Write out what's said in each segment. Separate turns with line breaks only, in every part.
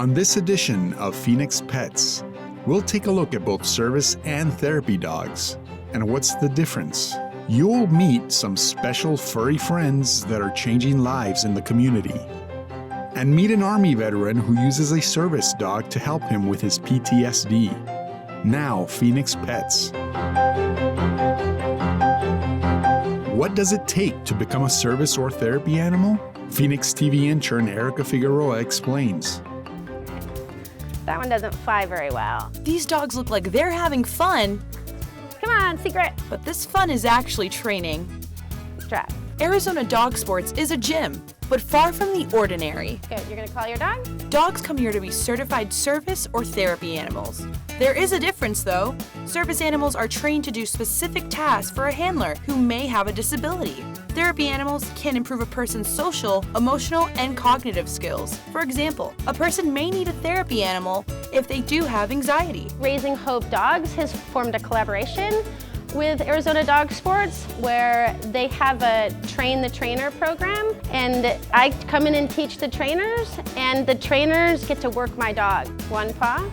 On this edition of Phoenix Pets, we'll take a look at both service and therapy dogs. And what's the difference? You'll meet some special furry friends that are changing lives in the community. And meet an Army veteran who uses a service dog to help him with his PTSD. Now, Phoenix Pets. What does it take to become a service or therapy animal? Phoenix TV intern Erica Figueroa explains.
That one doesn't fly very well.
These dogs look like they're having fun.
Come on, secret.
But this fun is actually training.
Strap.
Arizona Dog Sports is a gym, but far from the ordinary.
Good, you're gonna call your dog?
Dogs come here to be certified service or therapy animals. There is a difference though. Service animals are trained to do specific tasks for a handler who may have a disability. Therapy animals can improve a person's social, emotional, and cognitive skills. For example, a person may need a therapy animal if they do have anxiety.
Raising Hope Dogs has formed a collaboration with Arizona Dog Sports where they have a train the trainer program, and I come in and teach the trainers, and the trainers get to work my dog. One paw?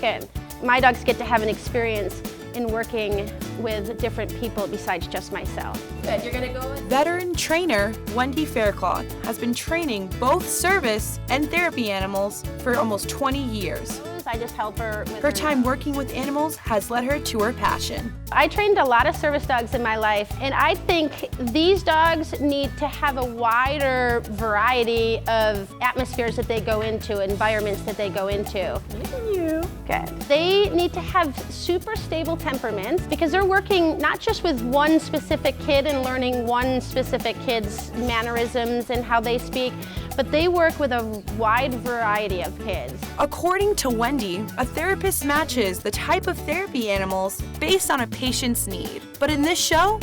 Good. My dogs get to have an experience in working with different people besides just myself. Good, you're gonna go with?
Veteran trainer Wendy Faircloth has been training both service and therapy animals for almost 20 years.
I just help her with
her time working with animals has led her to her passion.
I trained a lot of service dogs in my life, and I think these dogs need to have a wider variety of atmospheres that they go into, environments that they go into. Look at you. Good. They need to have super stable temperaments because they're working not just with one specific kid and learning one specific kid's mannerisms and how they speak, but they work with a wide variety of kids.
According to Wendy, a therapist matches the type of therapy animals based on a patient's need. But in this show,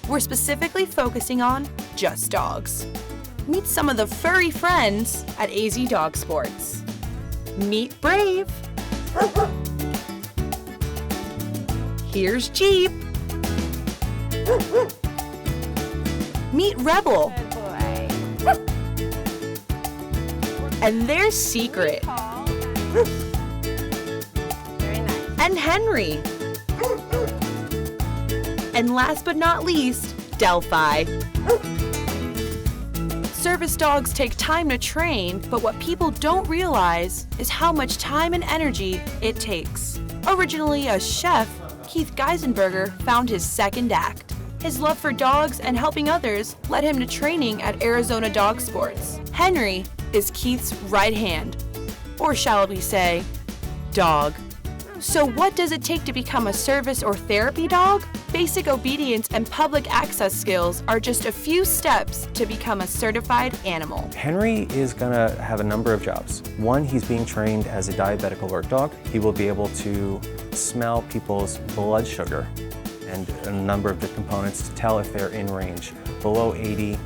we're specifically focusing on just dogs. Meet some of the furry friends at AZ Dog Sports. Meet Brave. Here's Jeep. Meet Rebel.
Good boy.
And there's Secret.
Very nice.
And Henry. And last but not least, Delphi. Service dogs take time to train, but what people don't realize is how much time and energy it takes. Originally a chef, Keith Geisenberger found his second act. His love for dogs and helping others led him to training at Arizona Dog Sports. Henry is Keith's right hand, or shall we say, dog. So what does it take to become a service or therapy dog? Basic obedience and public access skills are just a few steps to become a certified animal.
Henry is gonna have a number of jobs. One, he's being trained as a diabetic alert dog. He will be able to smell people's blood sugar and a number of the components to tell if they're in range, below 80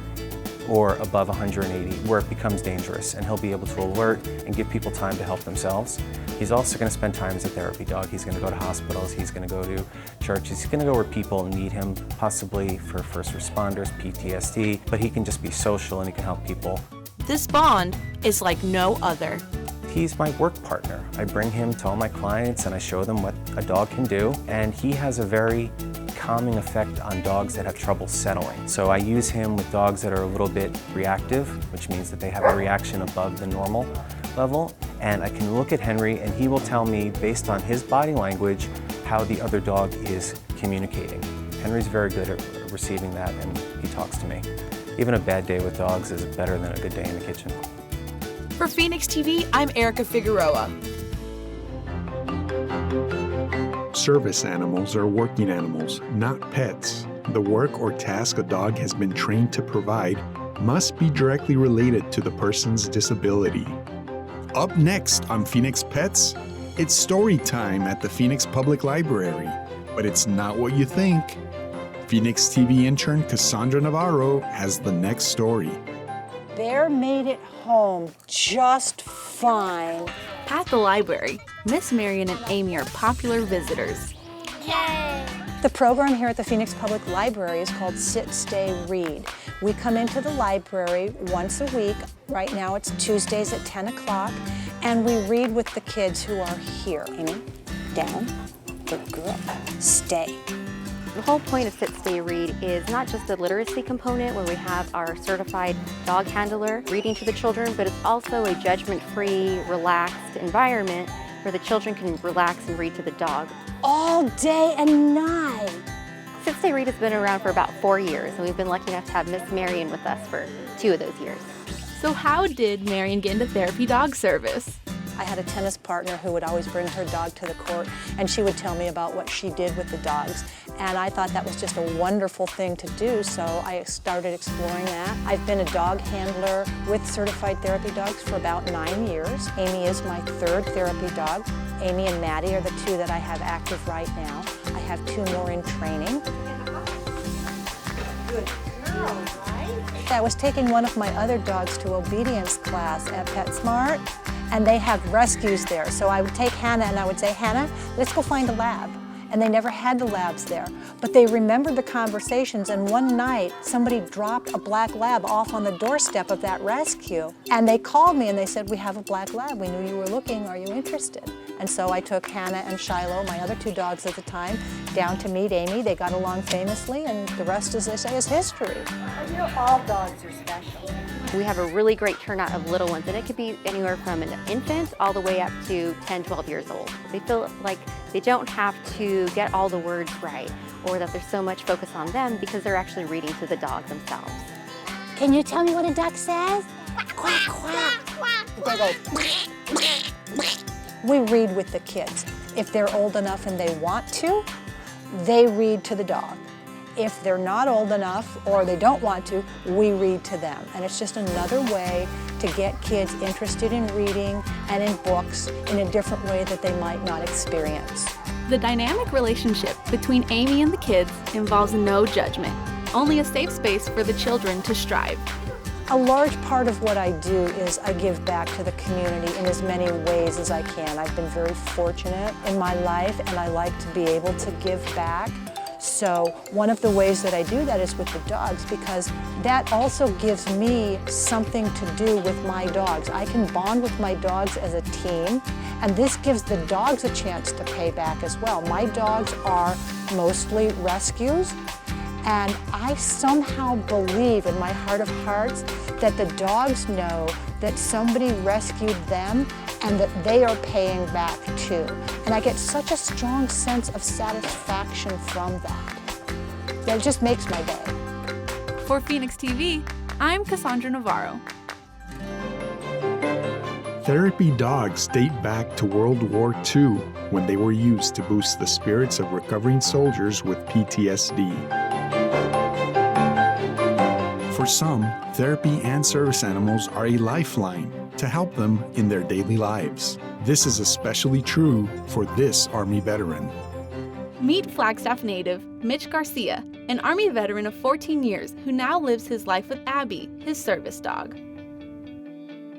or above 180, where it becomes dangerous, and he'll be able to alert and give people time to help themselves. He's also going to spend time as a therapy dog. He's going to go to hospitals, he's going to go to churches, he's going to go where people need him, possibly for first responders, PTSD, but he can just be social and he can help people.
This bond is like no other.
He's my work partner. I bring him to all my clients and I show them what a dog can do, and he has a very calming effect on dogs that have trouble settling. So I use him with dogs that are a little bit reactive, which means that they have a reaction above the normal level. And I can look at Henry and he will tell me, based on his body language, how the other dog is communicating. Henry's very good at receiving that, and he talks to me. Even a bad day with dogs is better than a good day in the kitchen.
For Phoenix TV, I'm Erica Figueroa.
Service animals are working animals, not pets. The work or task a dog has been trained to provide must be directly related to the person's disability. Up next on Phoenix Pets, it's story time at the Phoenix Public Library, but it's not what you think. Phoenix TV intern Cassandra Navarro has the next story.
Bear made it home just fine.
At the library, Miss Marion and Amy are popular visitors.
Yay!
The program here at the Phoenix Public Library is called Sit, Stay, Read. We come into the library once a week. Right now it's Tuesdays at 10 o'clock, and we read with the kids who are here. Amy, down, good girl, stay.
The whole point of Sit, Stay, Read is not just the literacy component where we have our certified dog handler reading to the children, but it's also a judgment-free, relaxed environment where the children can relax and read to the dog.
All day and night.
Sit, Stay, Read has been around for about 4 years, and we've been lucky enough to have Miss Marion with us for 2 of those years.
So how did Marion get into therapy dog service?
I had a tennis partner who would always bring her dog to the court, and she would tell me about what she did with the dogs. And I thought that was just a wonderful thing to do, so I started exploring that. I've been a dog handler with certified therapy dogs for about 9 years. Amy is my 3rd therapy dog. Amy and Maddie are the 2 that I have active right now. I have 2 more in training. Good girl, right? I was taking one of my other dogs to obedience class at PetSmart, and they have rescues there. So I would take Hannah and I would say, Hannah, let's go find a lab. And they never had the labs there. But they remembered the conversations, and one night somebody dropped a black lab off on the doorstep of that rescue. And they called me and they said, we have a black lab. We knew you were looking. Are you interested? And so I took Hannah and Shiloh, my other 2 dogs at the time, down to meet Amy. They got along famously, and the rest, as they say, is history. You know, all dogs are special.
We have a really great turnout of little ones, and it could be anywhere from an infant all the way up to 10, 12 years old. They feel like they don't have to get all the words right, or that there's so much focus on them because they're actually reading to the dog themselves.
Can you tell me what a duck says? Quack, quack, quack. They go. We read with the kids. If they're old enough and they want to, they read to the dog. If they're not old enough or they don't want to, we read to them. And it's just another way to get kids interested in reading and in books in a different way that they might not experience.
The dynamic relationship between Amy and the kids involves no judgment, only a safe space for the children to strive.
A large part of what I do is I give back to the community in as many ways as I can. I've been very fortunate in my life, and I like to be able to give back. So one of the ways that I do that is with the dogs, because that also gives me something to do with my dogs. I can bond with my dogs as a team, and this gives the dogs a chance to pay back as well. My dogs are mostly rescues, and I somehow believe in my heart of hearts that the dogs know that somebody rescued them and that they are paying back too. And I get such a strong sense of satisfaction from that. That just makes my day.
For Phoenix TV, I'm Cassandra Navarro.
Therapy dogs date back to World War II, when they were used to boost the spirits of recovering soldiers with PTSD. For some, therapy and service animals are a lifeline to help them in their daily lives. This is especially true for this Army veteran.
Meet Flagstaff native Mitch Garcia, an Army veteran of 14 years who now lives his life with Abby, his service dog.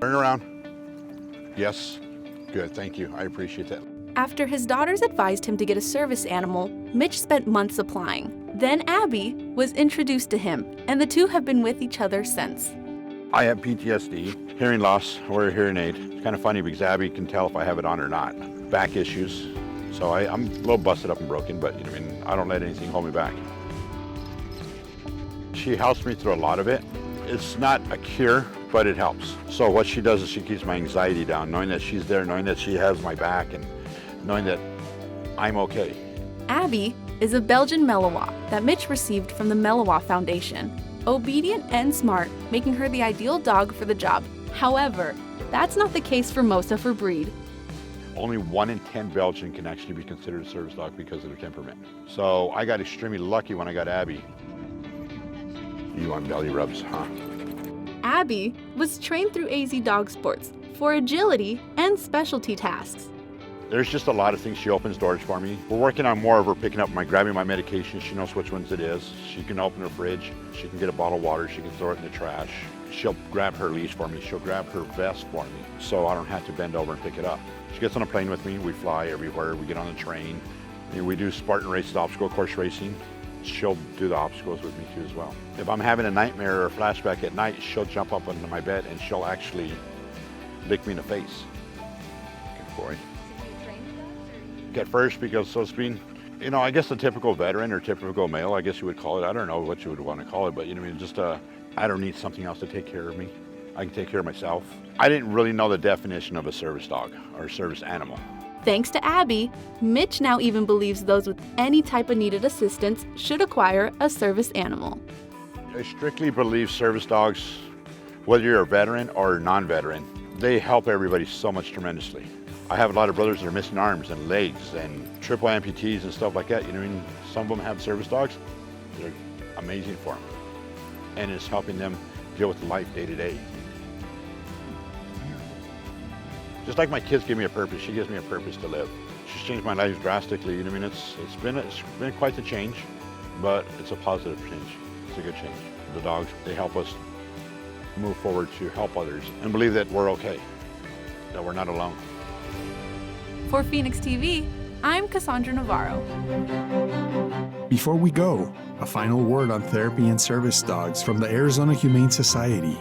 Turn around. Yes. Good. Thank you. I appreciate that.
After his daughters advised him to get a service animal, Mitch spent months applying. Then Abby was introduced to him, and the 2 have been with each other since.
I have PTSD, hearing loss, or a hearing aid. It's kind of funny because Abby can tell if I have it on or not. Back issues. So I'm a little busted up and broken, but I don't let anything hold me back. She helps me through a lot of it. It's not a cure, but it helps. So what she does is she keeps my anxiety down, knowing that she's there, knowing that she has my back, and knowing that I'm okay.
Abby is a Belgian Malinois that Mitch received from the Malinois Foundation. Obedient and smart, making her the ideal dog for the job. However, that's not the case for most of her breed.
Only 1 in 10 Belgian can actually be considered a service dog because of their temperament. So I got extremely lucky when I got Abby. You want belly rubs, huh?
Abby was trained through AZ Dog Sports for agility and specialty tasks.
There's just a lot of things. She opens doors for me. We're working on more of her picking up grabbing my medication. She knows which ones it is. She can open her fridge. She can get a bottle of water. She can throw it in the trash. She'll grab her leash for me. She'll grab her vest for me, so I don't have to bend over and pick it up. She gets on a plane with me. We fly everywhere. We get on the train. We do Spartan races, obstacle course racing. She'll do the obstacles with me too as well. If I'm having a nightmare or a flashback at night, she'll jump up onto my bed and she'll actually lick me in the face. Good boy. At first, because so it's been, I guess the typical veteran or typical male, I guess you would call it. I don't know what you would want to call it, but just I don't need something else to take care of me. I can take care of myself. I didn't really know the definition of a service dog or a service animal.
Thanks to Abby, Mitch now even believes those with any type of needed assistance should acquire a service animal.
I strictly believe service dogs, whether you're a veteran or non-veteran, they help everybody so much tremendously. I have a lot of brothers that are missing arms and legs and triple amputees and stuff like that. Some of them have service dogs. They're amazing for them. And it's helping them deal with life day to day. Just like my kids give me a purpose, she gives me a purpose to live. She's changed my life drastically. It's been quite the change, but it's a positive change. It's a good change. The dogs, they help us move forward to help others and believe that we're okay, that we're not alone.
For Phoenix TV, I'm Cassandra Navarro.
Before we go, a final word on therapy and service dogs from the Arizona Humane Society.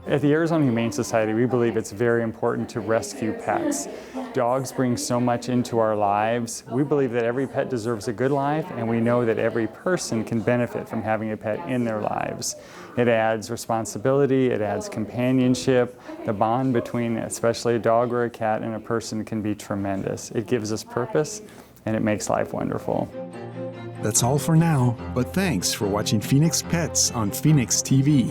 At the Arizona Humane Society, we believe it's very important to rescue pets. Dogs bring so much into our lives. We believe that every pet deserves a good life, and we know that every person can benefit from having a pet in their lives. It adds responsibility, it adds companionship. The bond between especially a dog or a cat and a person can be tremendous. It gives us purpose, and it makes life wonderful.
That's all for now, but thanks for watching Phoenix Pets on Phoenix TV.